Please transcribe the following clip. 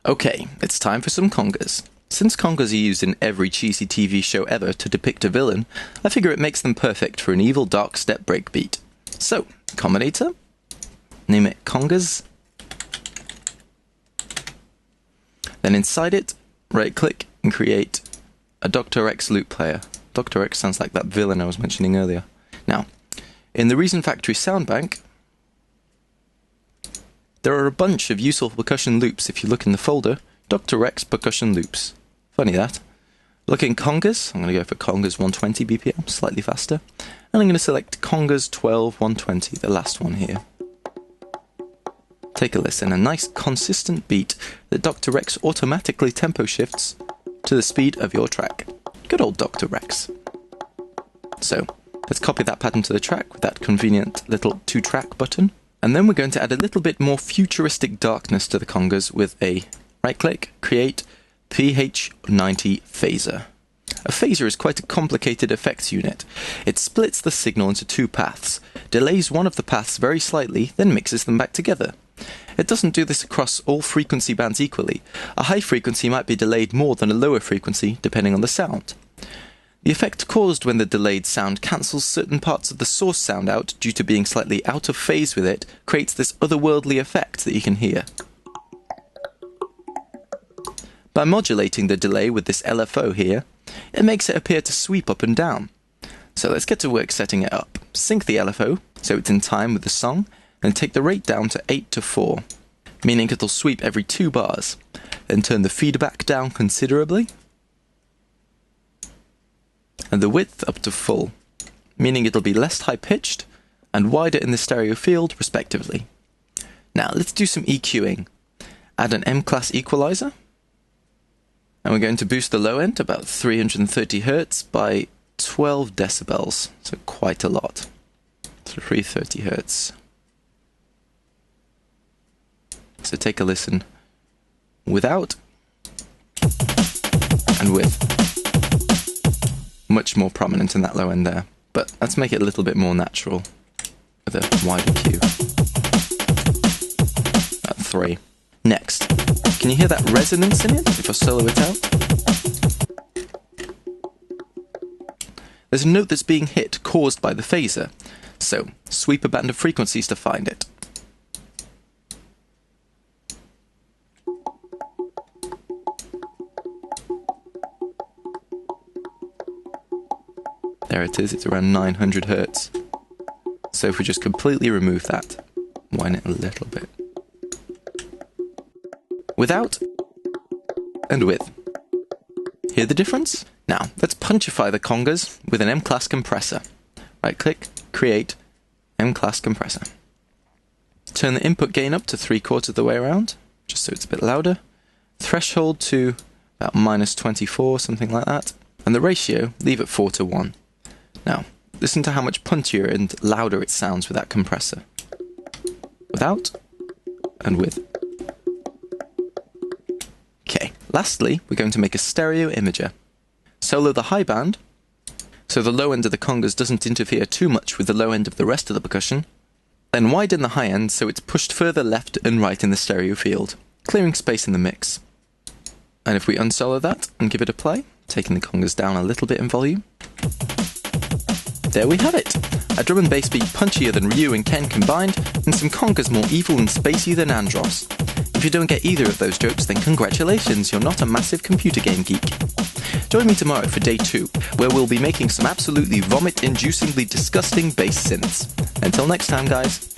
Okay, it's time for some congas. Since congas are used in every cheesy TV show ever to depict a villain, I figure it makes them perfect for an evil Darkstep breakbeat. So, combinator, name it congas, then inside it, right-click and create a Dr. X loop player. Dr. X sounds like that villain I was mentioning earlier. Now, in the Reason Factory sound bank, there are a bunch of useful percussion loops. If you look in the folder, Dr. X percussion loops. Funny that. Look in congas. I'm going to go for congas 120 BPM, slightly faster. And I'm going to select congas 12 120, the last one here. Take a listen. A nice consistent beat that Dr. X automatically tempo shifts to the speed of your track. Good old Dr. X. So, let's copy that pattern to the track with that convenient little 2-track button. And then we're going to add a little bit more futuristic darkness to the congas with a right-click, create PH90 phaser. A phaser is quite a complicated effects unit. It splits the signal into two paths, delays one of the paths very slightly, then mixes them back together. It doesn't do this across all frequency bands equally. A high frequency might be delayed more than a lower frequency, depending on the sound. The effect caused when the delayed sound cancels certain parts of the source sound out due to being slightly out of phase with it creates this otherworldly effect that you can hear. By modulating the delay with this LFO here, it makes it appear to sweep up and down. So let's get to work setting it up. Sync the LFO so it's in time with the song, and take the rate down to 8 to 4, meaning it'll sweep every 2 bars. Then turn the feedback down considerably, and the width up to full, meaning it'll be less high-pitched and wider in the stereo field, respectively. Now, let's do some EQing. Add an M-class equalizer, and we're going to boost the low end about 330 Hz by 12 decibels, so quite a lot. So 330 Hz. So take a listen without and with. Much more prominent in that low end there, but let's make it a little bit more natural with a wider Q. At 3. Next, can you hear that resonance in it if I solo it out? There's a note that's being hit caused by the phaser, so sweep a band of frequencies to find it. There it is, it's around 900 Hz. So if we just completely remove that, whine it a little bit. Without and with. Hear the difference? Now, let's punchify the congas with an M-class compressor. Right-click, create M-class compressor. Turn the input gain up to 3/4 of the way around, just so it's a bit louder. Threshold to about -24, something like that. And the ratio, leave at 4 to 1. Now, listen to how much punchier and louder it sounds with that compressor. Without and with. Okay, lastly, we're going to make a stereo imager. Solo the high band, so the low end of the congas doesn't interfere too much with the low end of the rest of the percussion. Then widen the high end so it's pushed further left and right in the stereo field, clearing space in the mix. And if we unsolo that and give it a play, taking the congas down a little bit in volume, there we have it! A drum and bass beat punchier than Ryu and Ken combined, and some congas more evil and spacey than Andros. If you don't get either of those jokes, then congratulations, you're not a massive computer game geek. Join me tomorrow for day 2, where we'll be making some absolutely vomit-inducingly disgusting bass synths. Until next time, guys.